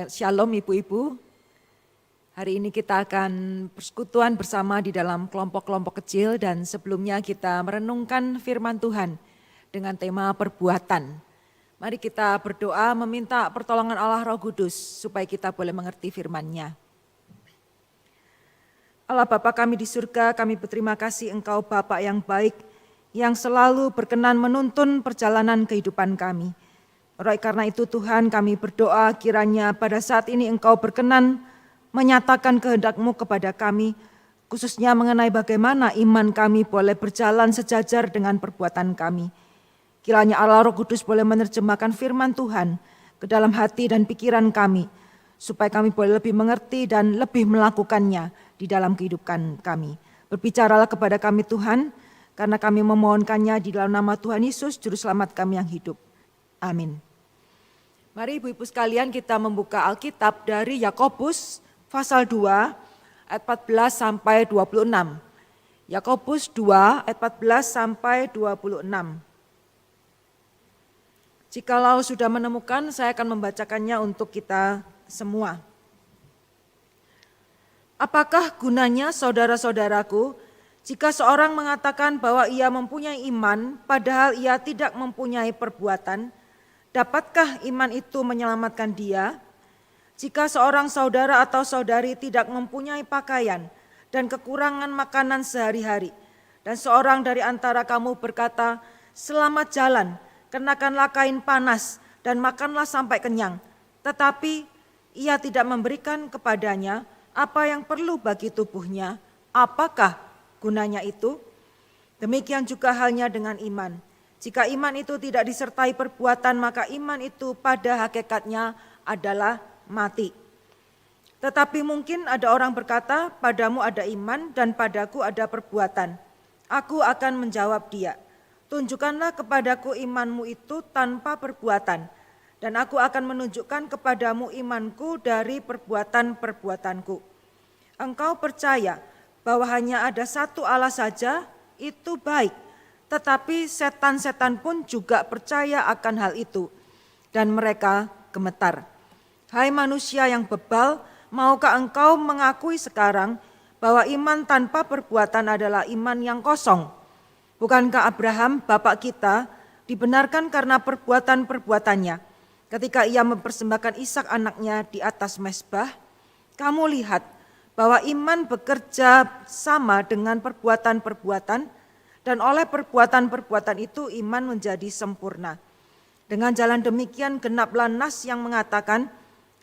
Shalom ibu-ibu, hari ini kita akan persekutuan bersama di dalam kelompok-kelompok kecil dan sebelumnya kita merenungkan firman Tuhan dengan tema perbuatan. Mari kita berdoa meminta pertolongan Allah Roh Kudus supaya kita boleh mengerti firman-Nya. Allah Bapa kami di surga, kami berterima kasih Engkau Bapa yang baik yang selalu berkenan menuntun perjalanan kehidupan kami. Oleh karena itu Tuhan kami berdoa kiranya pada saat ini Engkau berkenan menyatakan kehendak-Mu kepada kami, khususnya mengenai bagaimana iman kami boleh berjalan sejajar dengan perbuatan kami. Kiranya Allah Roh Kudus boleh menerjemahkan firman Tuhan ke dalam hati dan pikiran kami, supaya kami boleh lebih mengerti dan lebih melakukannya di dalam kehidupan kami. Berbicaralah kepada kami Tuhan, karena kami memohonkannya di dalam nama Tuhan Yesus, Juru Selamat kami yang hidup. Amin. Mari ibu-ibu sekalian kita membuka Alkitab dari Yakobus pasal 2 ayat 14 sampai 26. Yakobus 2 ayat 14 sampai 26. Jikalau sudah menemukan, saya akan membacakannya untuk kita semua. Apakah gunanya saudara-saudaraku jika seorang mengatakan bahwa ia mempunyai iman padahal ia tidak mempunyai perbuatan? Dapatkah iman itu menyelamatkan dia? Jika seorang saudara atau saudari tidak mempunyai pakaian dan kekurangan makanan sehari-hari, dan seorang dari antara kamu berkata, "Selamat jalan, kenakanlah kain panas dan makanlah sampai kenyang," tetapi ia tidak memberikan kepadanya apa yang perlu bagi tubuhnya, apakah gunanya itu? Demikian juga halnya dengan iman. Jika iman itu tidak disertai perbuatan, maka iman itu pada hakikatnya adalah mati. Tetapi mungkin ada orang berkata, padamu ada iman dan padaku ada perbuatan. Aku akan menjawab dia, tunjukkanlah kepadaku imanmu itu tanpa perbuatan, dan aku akan menunjukkan kepadamu imanku dari perbuatan-perbuatanku. Engkau percaya bahwa hanya ada satu Allah saja, itu baik. Tetapi setan-setan pun juga percaya akan hal itu, dan mereka gemetar. Hai manusia yang bebal, maukah engkau mengakui sekarang bahwa iman tanpa perbuatan adalah iman yang kosong? Bukankah Abraham, bapak kita, dibenarkan karena perbuatan-perbuatannya ketika ia mempersembahkan Ishak anaknya di atas mezbah? Kamu lihat bahwa iman bekerja sama dengan perbuatan-perbuatan, dan oleh perbuatan-perbuatan itu iman menjadi sempurna. Dengan jalan demikian genaplah nas yang mengatakan,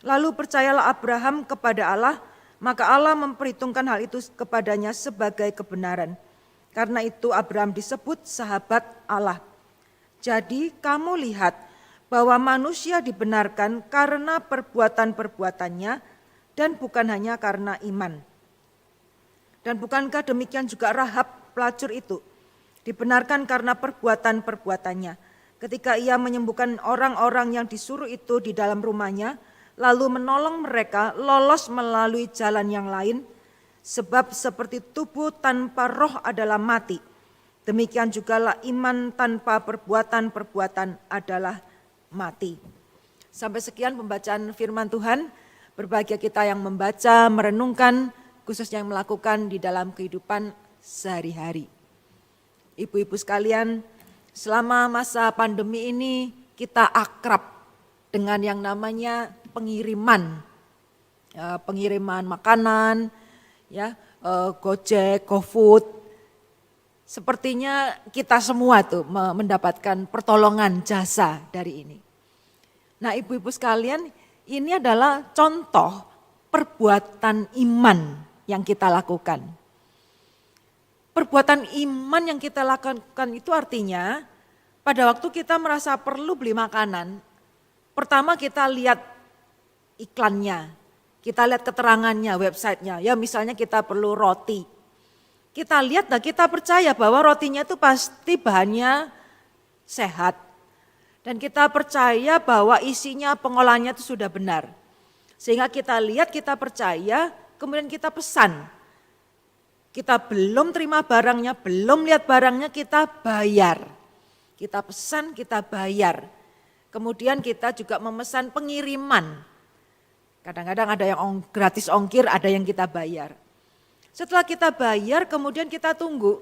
lalu percayalah Abraham kepada Allah, maka Allah memperhitungkan hal itu kepadanya sebagai kebenaran. Karena itu Abraham disebut sahabat Allah. Jadi kamu lihat bahwa manusia dibenarkan karena perbuatan-perbuatannya dan bukan hanya karena iman. Dan bukankah demikian juga Rahab pelacur itu? Dibenarkan karena perbuatan-perbuatannya. Ketika ia menyembuhkan orang-orang yang disuruh itu di dalam rumahnya, lalu menolong mereka lolos melalui jalan yang lain, sebab seperti tubuh tanpa roh adalah mati, demikian jugalah iman tanpa perbuatan-perbuatan adalah mati. Sampai sekian pembacaan firman Tuhan. Berbahagia kita yang membaca, merenungkan, khususnya yang melakukan di dalam kehidupan sehari-hari. Ibu-ibu sekalian, selama masa pandemi ini kita akrab dengan yang namanya pengiriman makanan, Gojek, GoFood. Sepertinya kita semua tuh mendapatkan pertolongan jasa dari ini. Nah, ibu-ibu sekalian, ini adalah contoh perbuatan iman yang kita lakukan. Perbuatan iman yang kita lakukan itu artinya pada waktu kita merasa perlu beli makanan, pertama kita lihat iklannya, kita lihat keterangannya, websitenya. Ya misalnya kita perlu roti, kita lihat dan kita percaya bahwa rotinya itu pasti bahannya sehat. Dan kita percaya bahwa isinya pengolahannya itu sudah benar. Sehingga kita lihat, kita percaya, kemudian kita pesan. Kita belum terima barangnya, belum lihat barangnya, kita bayar. Kita pesan, kita bayar. Kemudian kita juga memesan pengiriman. Kadang-kadang ada yang gratis ongkir, ada yang kita bayar. Setelah kita bayar, kemudian kita tunggu.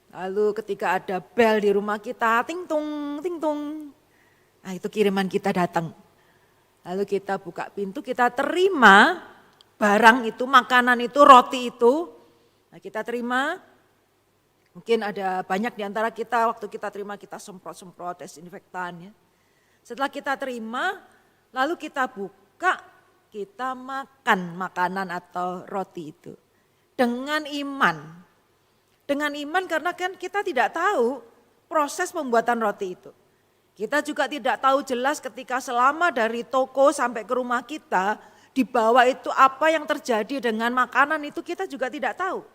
Lalu ketika ada bel di rumah kita, ting tung, ting tung. Nah itu kiriman kita datang. Lalu kita buka pintu, kita terima barang itu, makanan itu, roti itu. Nah kita terima, mungkin ada banyak di antara kita waktu kita terima kita semprot-semprot desinfektan ya. Setelah kita terima, lalu kita buka, kita makan makanan atau roti itu. Dengan iman. Dengan iman karena kan kita tidak tahu proses pembuatan roti itu. Kita juga tidak tahu jelas ketika selama dari toko sampai ke rumah kita, di bawah itu apa yang terjadi dengan makanan itu kita juga tidak tahu.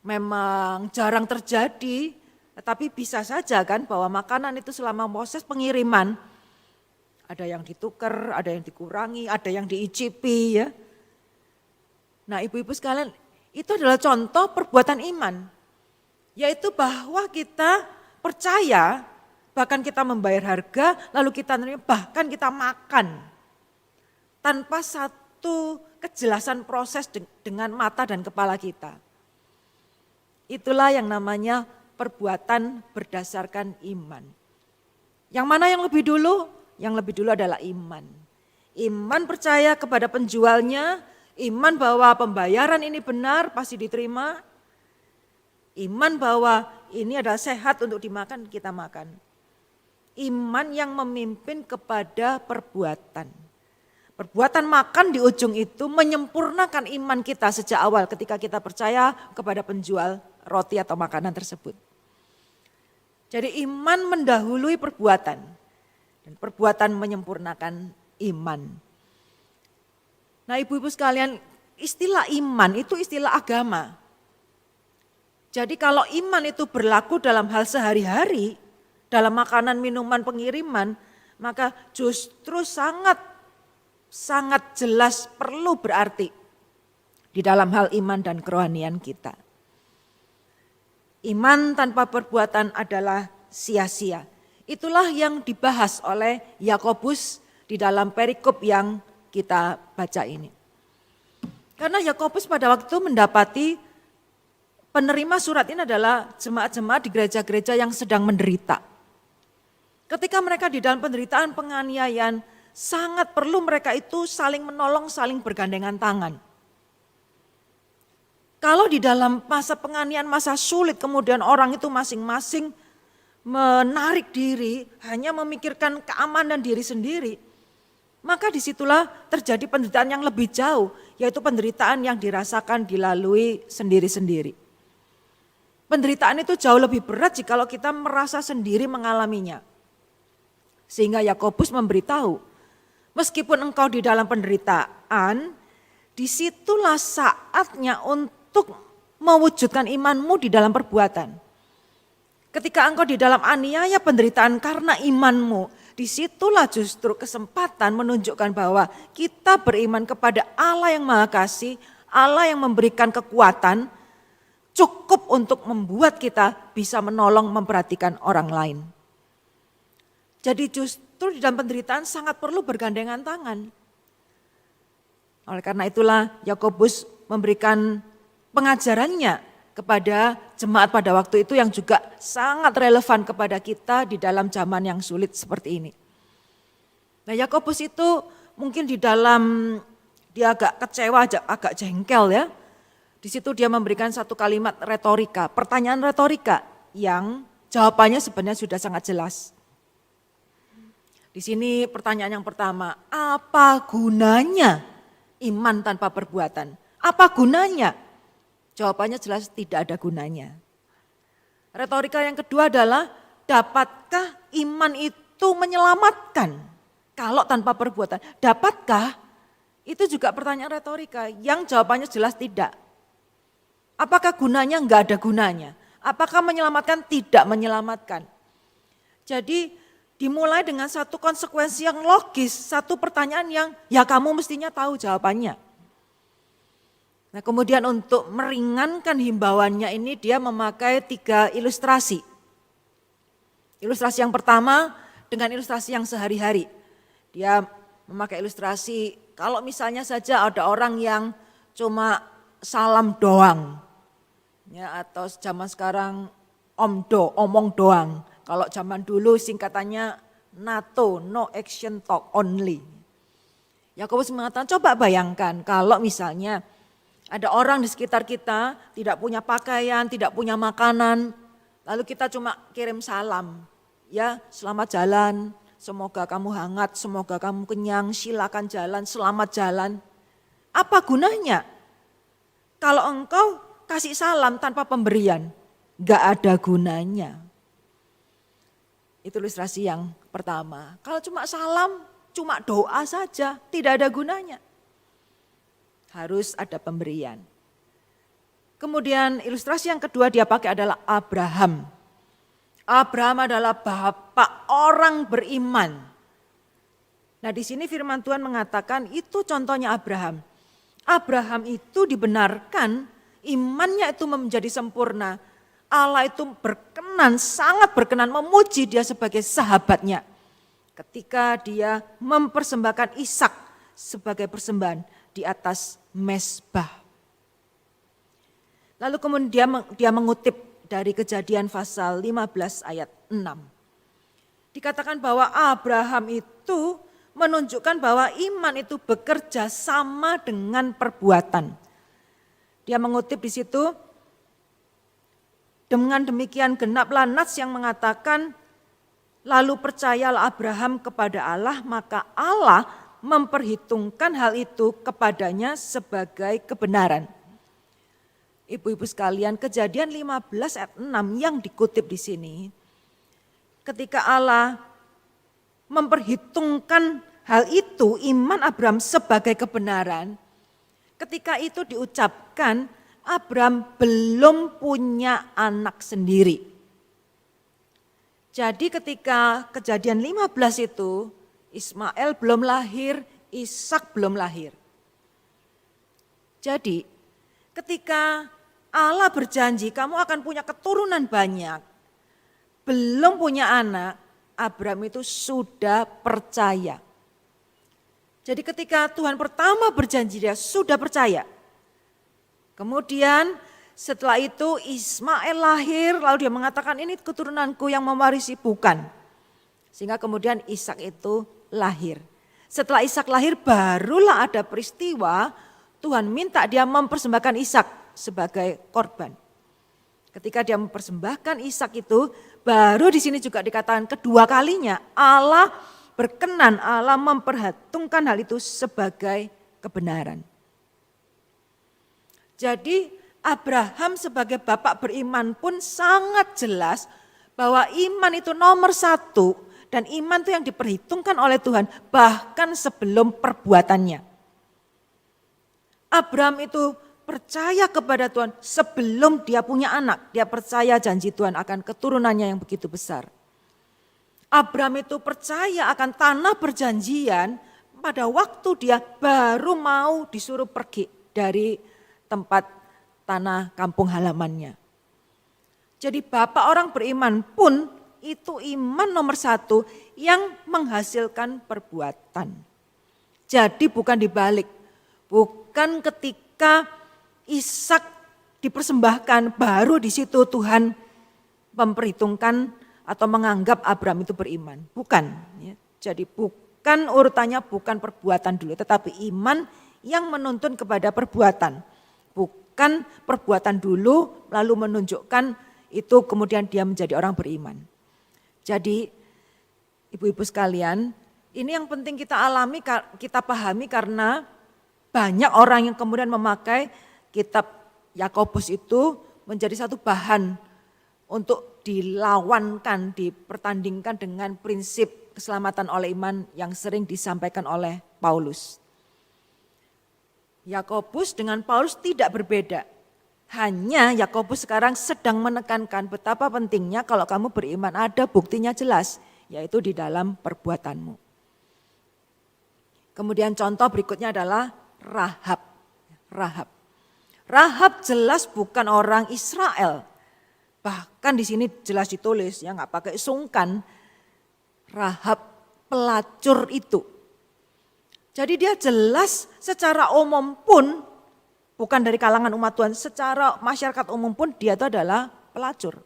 Memang jarang terjadi, tetapi bisa saja kan bahwa makanan itu selama proses pengiriman, ada yang ditukar, ada yang dikurangi, ada yang diicipi ya. Nah ibu-ibu sekalian, itu adalah contoh perbuatan iman. Yaitu bahwa kita percaya, bahkan kita membayar harga, lalu kita menerima, bahkan kita makan. Tanpa satu kejelasan proses dengan mata dan kepala kita. Itulah yang namanya perbuatan berdasarkan iman. Yang mana yang lebih dulu? Yang lebih dulu adalah iman. Iman percaya kepada penjualnya, iman bahwa pembayaran ini benar pasti diterima. Iman bahwa ini adalah sehat untuk dimakan, kita makan. Iman yang memimpin kepada perbuatan. Perbuatan makan di ujung itu menyempurnakan iman kita sejak awal ketika kita percaya kepada penjual roti atau makanan tersebut. Jadi iman mendahului perbuatan dan perbuatan menyempurnakan iman. Nah ibu-ibu sekalian, istilah iman itu istilah agama. Jadi kalau iman itu berlaku dalam hal sehari-hari, dalam makanan, minuman, pengiriman, maka justru sangat jelas perlu berarti di dalam hal iman dan kerohanian kita. Iman tanpa perbuatan adalah sia-sia. Itulah yang dibahas oleh Yakobus di dalam perikop yang kita baca ini. Karena Yakobus pada waktu mendapati penerima surat ini adalah jemaat-jemaat di gereja-gereja yang sedang menderita. Ketika mereka di dalam penderitaan, penganiayaan, sangat perlu mereka itu saling menolong, saling bergandengan tangan. Kalau di dalam masa penganiayaan, masa sulit, kemudian orang itu masing-masing menarik diri, hanya memikirkan keamanan diri sendiri, maka disitulah terjadi penderitaan yang lebih jauh, yaitu penderitaan yang dirasakan dilalui sendiri-sendiri. Penderitaan itu jauh lebih berat jika kita merasa sendiri mengalaminya. Sehingga Yakobus memberitahu, meskipun engkau di dalam penderitaan, disitulah saatnya untuk mewujudkan imanmu di dalam perbuatan. Ketika engkau di dalam aniaya penderitaan karena imanmu, disitulah justru kesempatan menunjukkan bahwa kita beriman kepada Allah yang Maha Kasih, Allah yang memberikan kekuatan, cukup untuk membuat kita bisa menolong, memperhatikan orang lain. Jadi justru di dalam penderitaan sangat perlu bergandengan tangan. Oleh karena itulah Yakobus memberikan pengajarannya kepada jemaat pada waktu itu yang juga sangat relevan kepada kita di dalam zaman yang sulit seperti ini. Nah Yakobus itu mungkin di dalam dia agak kecewa, agak jengkel ya. Di situ dia memberikan satu kalimat retorika, pertanyaan retorika yang jawabannya sebenarnya sudah sangat jelas. Di sini pertanyaan yang pertama, apa gunanya iman tanpa perbuatan? Apa gunanya? Jawabannya jelas tidak ada gunanya. Retorika yang kedua adalah, dapatkah iman itu menyelamatkan kalau tanpa perbuatan? Dapatkah? Itu juga pertanyaan retorika yang jawabannya jelas tidak. Apakah gunanya? Enggak ada gunanya. Apakah menyelamatkan? Tidak menyelamatkan. Jadi dimulai dengan satu konsekuensi yang logis, satu pertanyaan yang ya kamu mestinya tahu jawabannya. Nah kemudian untuk meringankan himbauannya ini dia memakai 3 ilustrasi. Ilustrasi yang pertama dengan ilustrasi yang sehari-hari. Dia memakai ilustrasi, kalau misalnya saja ada orang yang cuma salam doang, ya, atau zaman sekarang omong doang. Kalau zaman dulu singkatannya NATO, no action talk only. Yakobus mengatakan, coba bayangkan kalau misalnya ada orang di sekitar kita tidak punya pakaian, tidak punya makanan, lalu kita cuma kirim salam, ya selamat jalan, semoga kamu hangat, semoga kamu kenyang, silakan jalan, selamat jalan. Apa gunanya? Kalau engkau kasih salam tanpa pemberian, gak ada gunanya. Itu ilustrasi yang pertama. Kalau cuma salam, cuma doa saja, tidak ada gunanya. Harus ada pemberian. Kemudian ilustrasi yang kedua dia pakai adalah Abraham. Abraham adalah bapak orang beriman. Nah, di sini firman Tuhan mengatakan itu contohnya Abraham. Abraham itu dibenarkan, imannya itu menjadi sempurna. Allah itu berkenan, sangat berkenan memuji dia sebagai sahabatnya. Ketika dia mempersembahkan Ishak sebagai persembahan di atas mezbah. Lalu kemudian dia mengutip dari Kejadian pasal 15 ayat 6. Dikatakan bahwa Abraham itu menunjukkan bahwa iman itu bekerja sama dengan perbuatan. Dia mengutip di situ, dengan demikian genaplah nats yang mengatakan, lalu percayalah Abraham kepada Allah, maka Allah memperhitungkan hal itu kepadanya sebagai kebenaran. Ibu-ibu sekalian, Kejadian 15 ayat 6 yang dikutip di sini, ketika Allah memperhitungkan hal itu, iman Abraham sebagai kebenaran, ketika itu diucapkan, Abraham belum punya anak sendiri. Jadi ketika Kejadian 15 itu, Ismail belum lahir, Ishak belum lahir. Jadi ketika Allah berjanji kamu akan punya keturunan banyak, belum punya anak, Abraham itu sudah percaya. Jadi ketika Tuhan pertama berjanji dia sudah percaya. Kemudian setelah itu Ismail lahir, lalu dia mengatakan ini keturunanku yang mewarisi, bukan. Sehingga kemudian Ishak itu lahir. Setelah Ishak lahir barulah ada peristiwa Tuhan minta dia mempersembahkan Ishak sebagai korban. Ketika dia mempersembahkan Ishak itu, baru di sini juga dikatakan kedua kalinya Allah berkenan, Allah memperhitungkan hal itu sebagai kebenaran. Jadi Abraham sebagai bapak beriman pun sangat jelas bahwa iman itu nomor satu dan iman itu yang diperhitungkan oleh Tuhan bahkan sebelum perbuatannya. Abraham itu percaya kepada Tuhan sebelum dia punya anak. Dia percaya janji Tuhan akan keturunannya yang begitu besar. Abraham itu percaya akan tanah perjanjian pada waktu dia baru mau disuruh pergi dari tempat tanah kampung halamannya. Jadi bapak orang beriman pun itu iman nomor satu yang menghasilkan perbuatan. Jadi bukan dibalik, bukan ketika Ishak dipersembahkan baru di situ Tuhan memperhitungkan atau menganggap Abraham itu beriman. Bukan. Ya. Jadi bukan urutannya bukan perbuatan dulu, tetapi iman yang menuntun kepada perbuatan. Bukan perbuatan dulu lalu menunjukkan itu kemudian dia menjadi orang beriman. Jadi ibu-ibu sekalian, ini yang penting kita alami, kita pahami karena banyak orang yang kemudian memakai kitab Yakobus itu menjadi satu bahan untuk dilawankan, dipertandingkan dengan prinsip keselamatan oleh iman yang sering disampaikan oleh Paulus. Yakobus dengan Paulus tidak berbeda. Hanya Yakobus sekarang sedang menekankan betapa pentingnya kalau kamu beriman ada buktinya jelas, yaitu di dalam perbuatanmu. Kemudian contoh berikutnya adalah Rahab. Rahab jelas bukan orang Israel. Bahkan di sini jelas ditulis, ya nggak pakai sungkan. Rahab pelacur itu. Jadi dia jelas secara umum pun, bukan dari kalangan umat Tuhan, secara masyarakat umum pun dia itu adalah pelacur.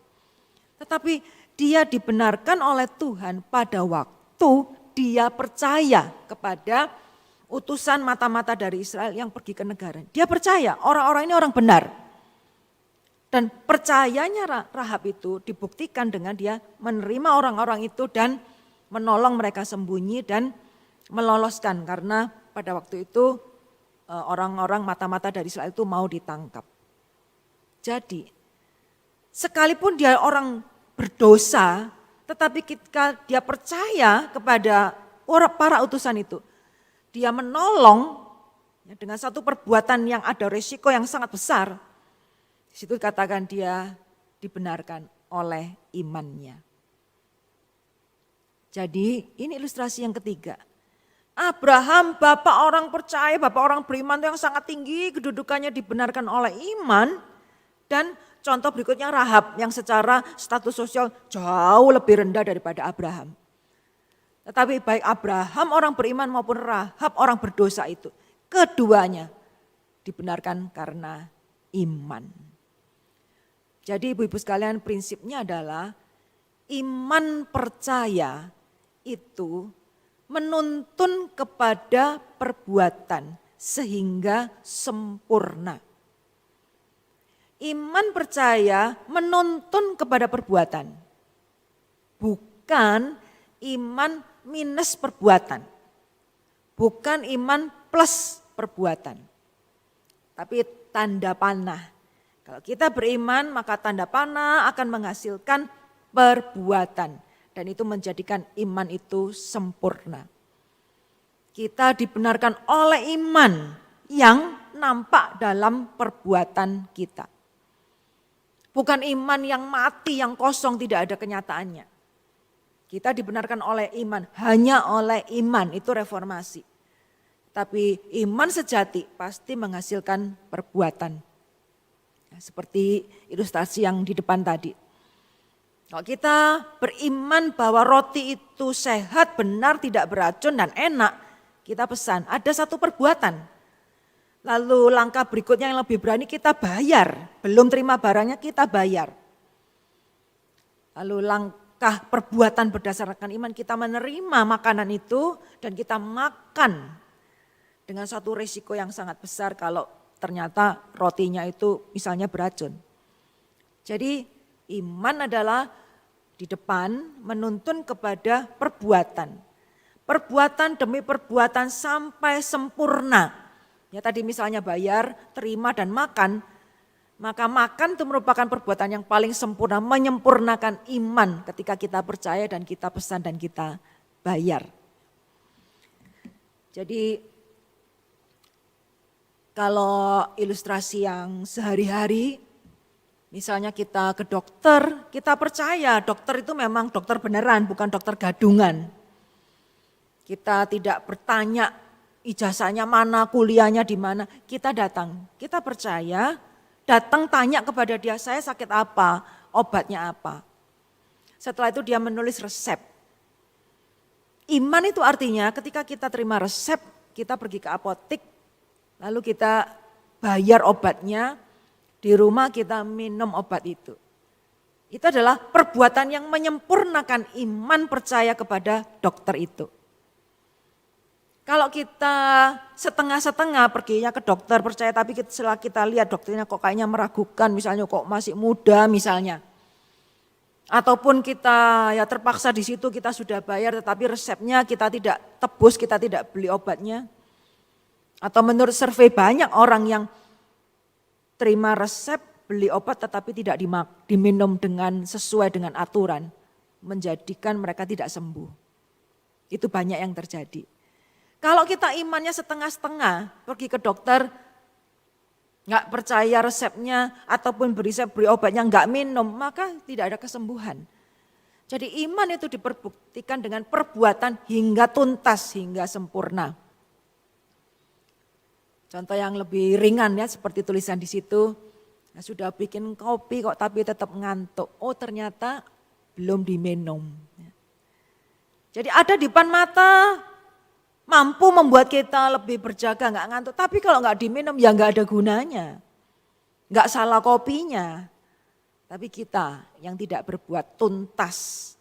Tetapi dia dibenarkan oleh Tuhan pada waktu dia percaya kepada utusan mata-mata dari Israel yang pergi ke negara. Dia percaya orang-orang ini orang benar. Dan percayanya Rahab itu dibuktikan dengan dia menerima orang-orang itu dan menolong mereka sembunyi dan meloloskan. Karena pada waktu itu orang-orang mata-mata dari Israel itu mau ditangkap. Jadi sekalipun dia orang berdosa, tetapi ketika dia percaya kepada para utusan itu, dia menolong dengan satu perbuatan yang ada risiko yang sangat besar. Di situ katakan dia dibenarkan oleh imannya. Jadi ini ilustrasi yang ketiga. Abraham, bapak orang percaya, bapak orang beriman yang sangat tinggi, kedudukannya dibenarkan oleh iman. Dan contoh berikutnya Rahab yang secara status sosial jauh lebih rendah daripada Abraham. Tetapi baik Abraham orang beriman maupun Rahab orang berdosa itu, keduanya dibenarkan karena iman. Jadi ibu-ibu sekalian, prinsipnya adalah iman percaya itu menuntun kepada perbuatan sehingga sempurna. Iman percaya menuntun kepada perbuatan, bukan iman minus perbuatan, bukan iman plus perbuatan, tapi tanda panah. Kalau kita beriman maka tanda panah akan menghasilkan perbuatan dan itu menjadikan iman itu sempurna. Kita dibenarkan oleh iman yang nampak dalam perbuatan kita. Bukan iman yang mati, yang kosong, tidak ada kenyataannya. Kita dibenarkan oleh iman, hanya oleh iman, itu reformasi. Tapi iman sejati pasti menghasilkan perbuatan. Seperti ilustrasi yang di depan tadi. Kalau kita beriman bahwa roti itu sehat, benar, tidak beracun dan enak, kita pesan, ada satu perbuatan. Lalu langkah berikutnya yang lebih berani kita bayar. Belum terima barangnya kita bayar. Lalu langkah perbuatan berdasarkan iman kita menerima makanan itu dan kita makan. Dengan satu risiko yang sangat besar kalau ternyata rotinya itu misalnya beracun. Jadi iman adalah di depan menuntun kepada perbuatan. Perbuatan demi perbuatan sampai sempurna. Ya tadi misalnya bayar, terima dan makan, maka makan itu merupakan perbuatan yang paling sempurna, menyempurnakan iman ketika kita percaya dan kita pesan dan kita bayar. Jadi kalau ilustrasi yang sehari-hari, misalnya kita ke dokter, kita percaya dokter itu memang dokter beneran, bukan dokter gadungan. Kita tidak bertanya ijazahnya mana, kuliahnya di mana, kita datang, kita percaya, datang tanya kepada dia, saya sakit apa, obatnya apa. Setelah itu dia menulis resep. Iman itu artinya ketika kita terima resep, kita pergi ke apotek, lalu kita bayar obatnya, di rumah kita minum obat itu. Itu adalah perbuatan yang menyempurnakan iman percaya kepada dokter itu. Kalau kita setengah-setengah perginya ke dokter percaya tapi setelah kita lihat dokternya kok kayaknya meragukan misalnya kok masih muda misalnya. Ataupun kita ya terpaksa di situ kita sudah bayar tetapi resepnya kita tidak tebus, kita tidak beli obatnya. Atau menurut survei banyak orang yang terima resep beli obat tetapi tidak diminum dengan sesuai dengan aturan. Menjadikan mereka tidak sembuh. Itu banyak yang terjadi. Kalau kita imannya setengah-setengah, pergi ke dokter, nggak percaya resepnya, ataupun beri obatnya nggak minum, maka tidak ada kesembuhan. Jadi iman itu diperbuktikan dengan perbuatan hingga tuntas, hingga sempurna. Contoh yang lebih ringan ya, seperti tulisan di situ, nah, sudah bikin kopi kok tapi tetap ngantuk, oh ternyata belum diminum. Jadi ada di depan mata, mampu membuat kita lebih berjaga, nggak ngantuk. Tapi kalau nggak diminum ya nggak ada gunanya. Nggak salah kopinya. Tapi kita yang tidak berbuat tuntas.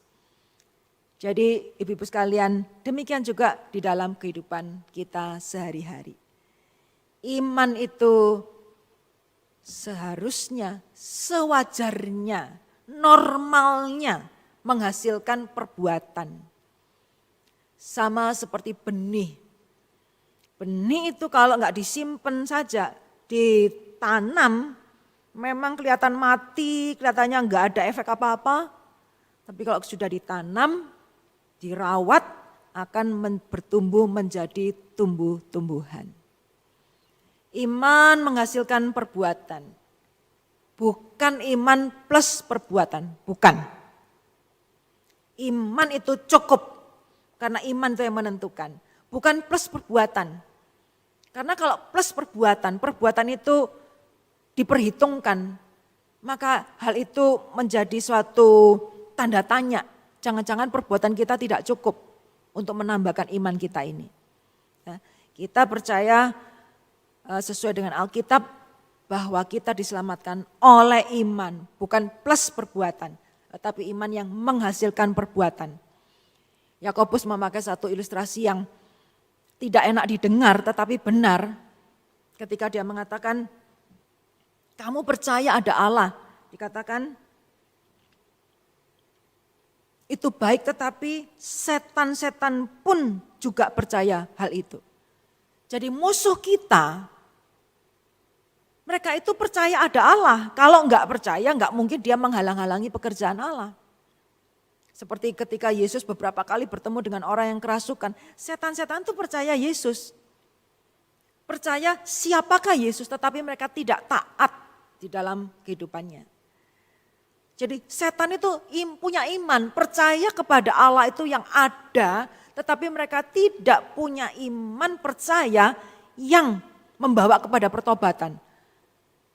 Jadi ibu-ibu sekalian, demikian juga di dalam kehidupan kita sehari-hari. Iman itu seharusnya, sewajarnya, normalnya menghasilkan perbuatan. Sama seperti benih. Benih itu kalau nggak disimpan saja, ditanam, memang kelihatan mati, kelihatannya nggak ada efek apa-apa. Tapi kalau sudah ditanam, dirawat, akan bertumbuh menjadi tumbuh-tumbuhan. Iman menghasilkan perbuatan. Bukan iman plus perbuatan, bukan. Iman itu cukup, karena iman itu yang menentukan. Bukan plus perbuatan. Karena kalau plus perbuatan, perbuatan itu diperhitungkan, maka hal itu menjadi suatu tanda tanya. Jangan-jangan perbuatan kita tidak cukup untuk menambahkan iman kita ini. Kita percaya sesuai dengan Alkitab bahwa kita diselamatkan oleh iman, bukan plus perbuatan, tetapi iman yang menghasilkan perbuatan. Yakobus memakai satu ilustrasi yang tidak enak didengar tetapi benar ketika dia mengatakan, kamu percaya ada Allah, dikatakan itu baik, tetapi setan-setan pun juga percaya hal itu. Jadi musuh kita, mereka itu percaya ada Allah. Kalau enggak percaya, enggak mungkin dia menghalang-halangi pekerjaan Allah. Seperti ketika Yesus beberapa kali bertemu dengan orang yang kerasukan, setan-setan itu percaya Yesus. Percaya siapakah Yesus, tetapi mereka tidak taat di dalam kehidupannya. Jadi setan itu punya iman, percaya kepada Allah itu yang ada, tetapi mereka tidak punya iman percaya yang membawa kepada pertobatan.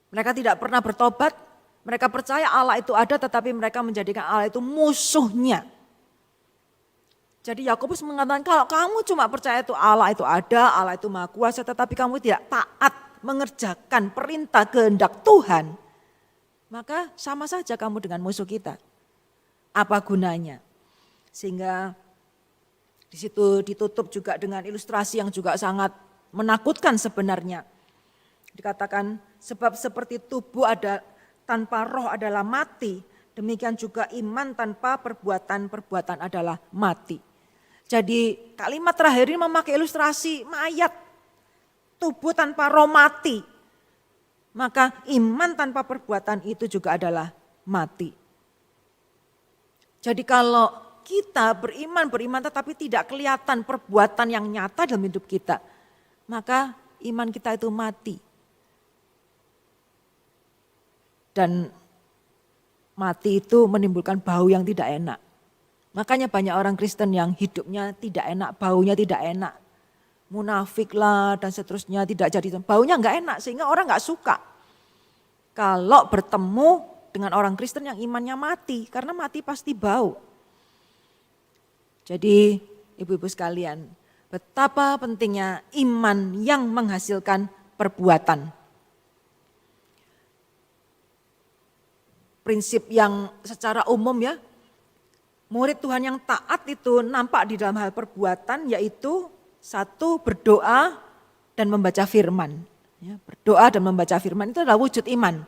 Mereka tidak pernah bertobat, mereka percaya Allah itu ada, tetapi mereka menjadikan Allah itu musuhnya. Jadi Yakobus mengatakan, kalau kamu cuma percaya itu ada, Allah itu Maha Kuasa, tetapi kamu tidak taat mengerjakan perintah kehendak Tuhan, maka sama saja kamu dengan musuh kita. Apa gunanya? Sehingga di situ ditutup juga dengan ilustrasi yang juga sangat menakutkan sebenarnya. Dikatakan, sebab seperti tubuh ada tanpa roh adalah mati, demikian juga iman tanpa perbuatan adalah mati. Jadi kalimat terakhir ini memakai ilustrasi mayat, tubuh tanpa roh mati. Maka iman tanpa perbuatan itu juga adalah mati. Jadi kalau kita beriman tetapi tidak kelihatan perbuatan yang nyata dalam hidup kita, maka iman kita itu mati. Dan mati itu menimbulkan bau yang tidak enak. Makanya banyak orang Kristen yang hidupnya tidak enak, baunya tidak enak. Munafik lah dan seterusnya, tidak jadi, baunya enggak enak sehingga orang enggak suka. Kalau bertemu dengan orang Kristen yang imannya mati, karena mati pasti bau. Jadi ibu-ibu sekalian, betapa pentingnya iman yang menghasilkan perbuatan. Prinsip yang secara umum ya, murid Tuhan yang taat itu nampak di dalam hal perbuatan, yaitu satu, berdoa dan membaca firman. Ya, berdoa dan membaca firman itu adalah wujud iman.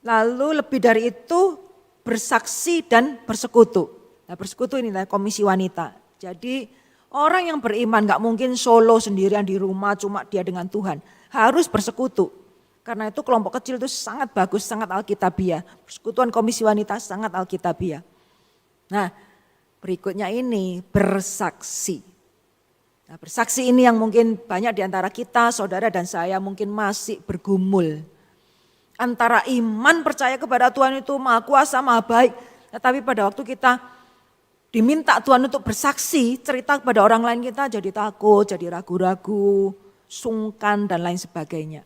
Lalu lebih dari itu bersaksi dan bersekutu. Nah, bersekutu inilah komisi wanita. Jadi orang yang beriman gak mungkin solo sendirian di rumah cuma dia dengan Tuhan. Harus bersekutu. Karena itu kelompok kecil itu sangat bagus, sangat alkitabiah. Persekutuan komisi wanita sangat alkitabiah. Nah, berikutnya ini bersaksi. Nah, bersaksi ini yang mungkin banyak di antara kita, saudara dan saya mungkin masih bergumul. Antara iman percaya kepada Tuhan itu Maha Kuasa, Maha Baik. Tetapi pada waktu kita diminta Tuhan untuk bersaksi, cerita kepada orang lain, kita jadi takut, jadi ragu-ragu, sungkan dan lain sebagainya.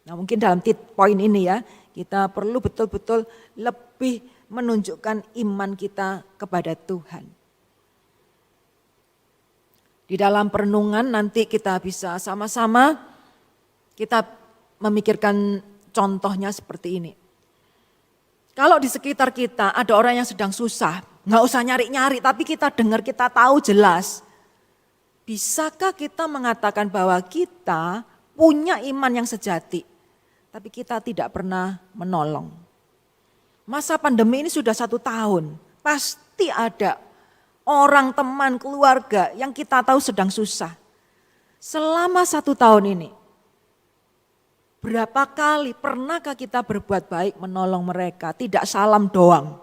Nah, mungkin dalam poin ini ya, kita perlu betul-betul lebih menunjukkan iman kita kepada Tuhan. Di dalam perenungan nanti kita bisa sama-sama kita memikirkan contohnya seperti ini. Kalau di sekitar kita ada orang yang sedang susah, nggak usah nyari-nyari, tapi kita dengar, kita tahu jelas. Bisakah kita mengatakan bahwa kita punya iman yang sejati, tapi kita tidak pernah menolong? Masa pandemi ini sudah 1 tahun, pasti ada orang, teman, keluarga yang kita tahu sedang susah. Selama 1 tahun ini, berapa kali pernahkah kita berbuat baik menolong mereka, tidak salam doang?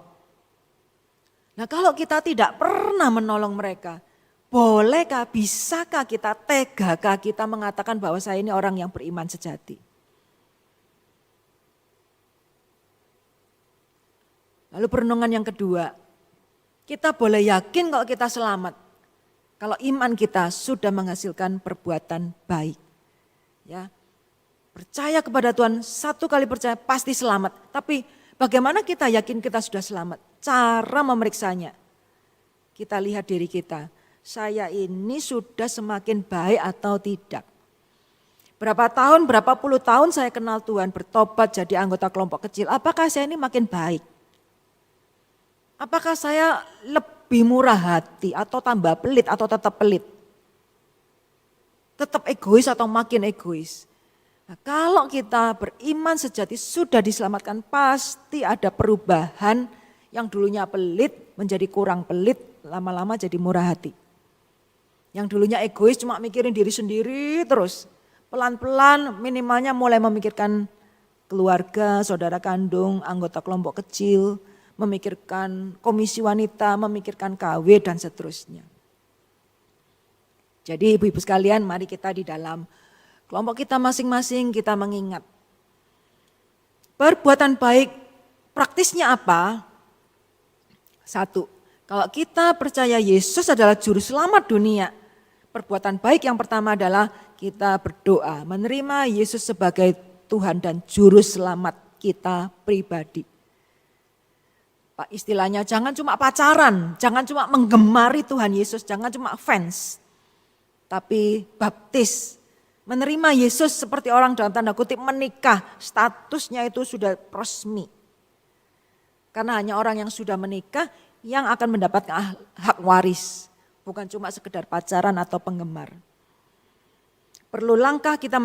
Nah kalau kita tidak pernah menolong mereka, bolehkah, bisakah kita, tegakah kita mengatakan bahwa saya ini orang yang beriman sejati? Lalu perenungan yang kedua, kita boleh yakin kalau kita selamat, kalau iman kita sudah menghasilkan perbuatan baik. Ya, percaya kepada Tuhan, 1 kali percaya pasti selamat. Tapi bagaimana kita yakin kita sudah selamat? Cara memeriksanya, kita lihat diri kita. Saya ini sudah semakin baik atau tidak? Berapa tahun, berapa puluh tahun saya kenal Tuhan, bertobat jadi anggota kelompok kecil. Apakah saya ini makin baik? Apakah saya lebih murah hati atau tambah pelit atau tetap pelit? Tetap egois atau makin egois? Nah, kalau kita beriman sejati sudah diselamatkan, pasti ada perubahan yang dulunya pelit menjadi kurang pelit, lama-lama jadi murah hati. Yang dulunya egois cuma mikirin diri sendiri terus, pelan-pelan minimalnya mulai memikirkan keluarga, saudara kandung, anggota kelompok kecil, memikirkan komisi wanita, memikirkan KW dan seterusnya. Jadi ibu-ibu sekalian, mari kita di dalam kelompok kita masing-masing kita mengingat. Perbuatan baik praktisnya apa? 1, kalau kita percaya Yesus adalah juru selamat dunia, perbuatan baik yang pertama adalah kita berdoa, menerima Yesus sebagai Tuhan dan juru selamat kita pribadi. Pak, istilahnya jangan cuma pacaran, jangan cuma menggemari Tuhan Yesus, jangan cuma fans, tapi baptis. Menerima Yesus seperti orang dalam tanda kutip menikah, statusnya itu sudah resmi. Karena hanya orang yang sudah menikah yang akan mendapatkan hak waris, bukan cuma sekedar pacaran atau penggemar. Perlu langkah kita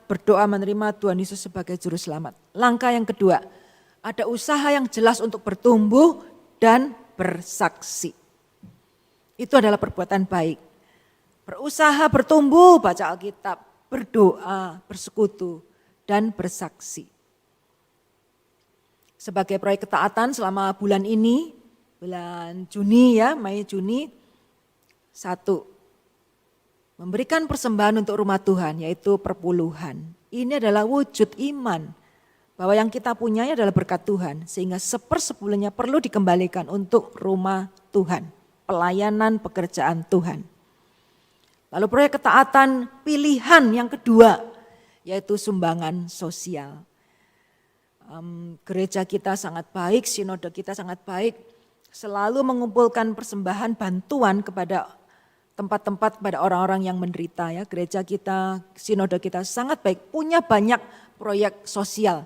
berdoa menerima Tuhan Yesus sebagai juru selamat. Langkah yang kedua, ada usaha yang jelas untuk bertumbuh dan bersaksi. Itu adalah perbuatan baik. Berusaha bertumbuh, baca Alkitab, berdoa, bersekutu, dan bersaksi. Sebagai proyek ketaatan selama bulan ini, bulan Juni ya, Mei Juni, 1, memberikan persembahan untuk rumah Tuhan yaitu perpuluhan. Ini adalah wujud iman bahwa yang kita punya adalah berkat Tuhan, sehingga 1/10 perlu dikembalikan untuk rumah Tuhan, pelayanan pekerjaan Tuhan. Lalu proyek ketaatan pilihan yang kedua yaitu sumbangan sosial. Gereja kita sangat baik, sinode kita sangat baik, selalu mengumpulkan persembahan bantuan kepada tempat-tempat pada orang-orang yang menderita ya. Gereja kita, sinode kita sangat baik, punya banyak proyek sosial.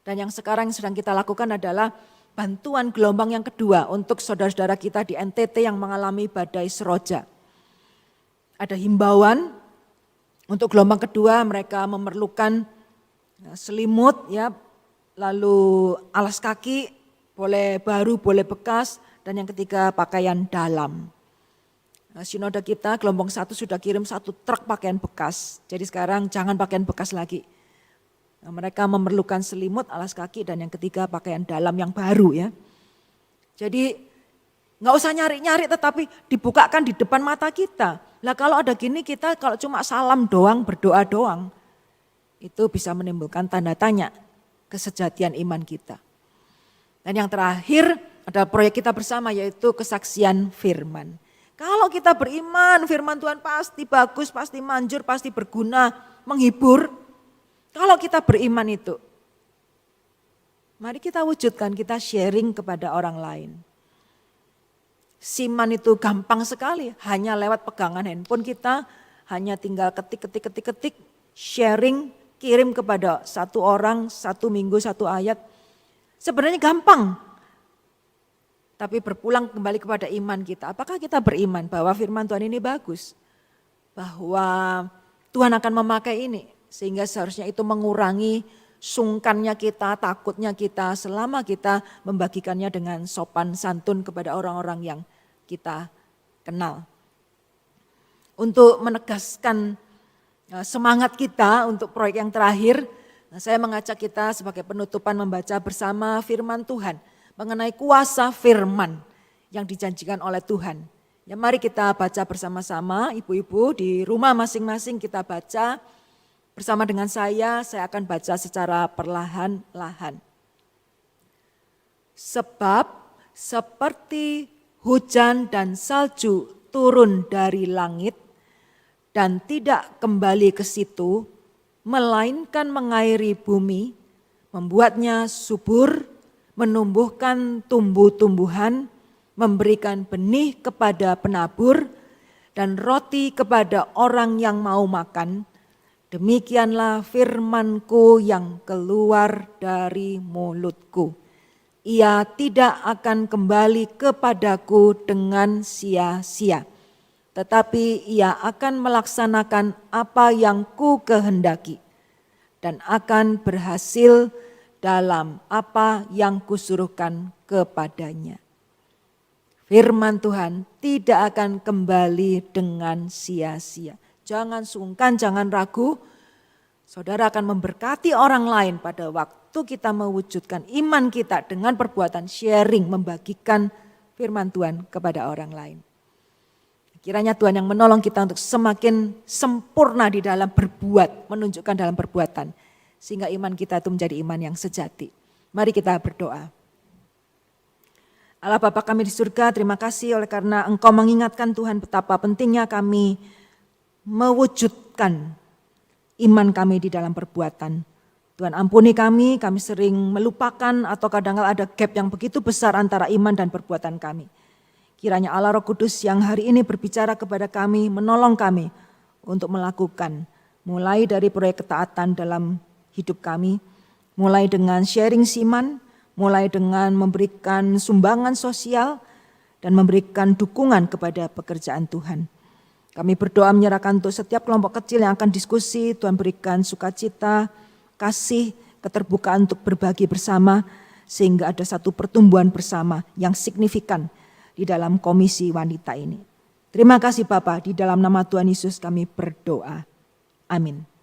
Dan yang sekarang sedang kita lakukan adalah bantuan gelombang yang kedua untuk saudara-saudara kita di NTT yang mengalami badai seroja. Ada himbauan untuk gelombang kedua, mereka memerlukan selimut ya, lalu alas kaki, boleh baru, boleh bekas, dan yang ketiga pakaian dalam. Sinode kita gelombang 1 sudah kirim 1 truk pakaian bekas, jadi sekarang jangan pakaian bekas lagi. Mereka memerlukan selimut, alas kaki, dan yang ketiga pakaian dalam yang baru ya. Jadi nggak usah nyari-nyari, tetapi dibukakan di depan mata kita. Lah kalau ada gini kita kalau cuma salam doang, berdoa doang, itu bisa menimbulkan tanda tanya kesejatian iman kita. Dan yang terakhir ada proyek kita bersama yaitu kesaksian firman. Kalau kita beriman firman Tuhan pasti bagus, pasti manjur, pasti berguna, menghibur. Kalau kita beriman itu, mari kita wujudkan, kita sharing kepada orang lain. Siman itu gampang sekali, hanya lewat pegangan handphone kita, hanya tinggal ketik, sharing, kirim kepada satu orang, satu minggu, satu ayat. Sebenarnya gampang, tapi berpulang kembali kepada iman kita. Apakah kita beriman bahwa firman Tuhan ini bagus? Bahwa Tuhan akan memakai ini, sehingga seharusnya itu mengurangi sungkannya kita, takutnya kita selama kita membagikannya dengan sopan santun kepada orang-orang yang kita kenal. Untuk menegaskan semangat kita untuk proyek yang terakhir, saya mengajak kita sebagai penutupan membaca bersama firman Tuhan mengenai kuasa firman yang dijanjikan oleh Tuhan. Ya, mari kita baca bersama-sama, ibu-ibu di rumah masing-masing kita baca bersama dengan saya akan baca secara perlahan-lahan. Sebab seperti hujan dan salju turun dari langit dan tidak kembali ke situ, melainkan mengairi bumi, membuatnya subur, menumbuhkan tumbuh-tumbuhan, memberikan benih kepada penabur, dan roti kepada orang yang mau makan, demikianlah firman-Ku yang keluar dari mulut-Ku. Ia tidak akan kembali kepadaku dengan sia-sia, tetapi ia akan melaksanakan apa yang ku kehendaki dan akan berhasil dalam apa yang kusuruhkan kepadanya. Firman Tuhan tidak akan kembali dengan sia-sia. Jangan sungkan, jangan ragu. Saudara akan memberkati orang lain pada waktu kita mewujudkan iman kita dengan perbuatan sharing, membagikan firman Tuhan kepada orang lain. Kiranya Tuhan yang menolong kita untuk semakin sempurna di dalam berbuat, menunjukkan dalam perbuatan. Sehingga iman kita itu menjadi iman yang sejati. Mari kita berdoa. Allah Bapa kami di surga, terima kasih oleh karena Engkau mengingatkan Tuhan betapa pentingnya kami mewujudkan iman kami di dalam perbuatan. Tuhan ampuni kami sering melupakan atau kadang-kadang ada gap yang begitu besar antara iman dan perbuatan kami. Kiranya Allah Roh Kudus yang hari ini berbicara kepada kami, menolong kami untuk melakukan. Mulai dari proyek ketaatan dalam hidup kami, mulai dengan sharing siman, mulai dengan memberikan sumbangan sosial, dan memberikan dukungan kepada pekerjaan Tuhan. Kami berdoa menyerahkan untuk setiap kelompok kecil yang akan diskusi, Tuhan berikan sukacita, kasih, keterbukaan untuk berbagi bersama, sehingga ada satu pertumbuhan bersama yang signifikan di dalam komisi wanita ini. Terima kasih Bapa, di dalam nama Tuhan Yesus kami berdoa. Amin.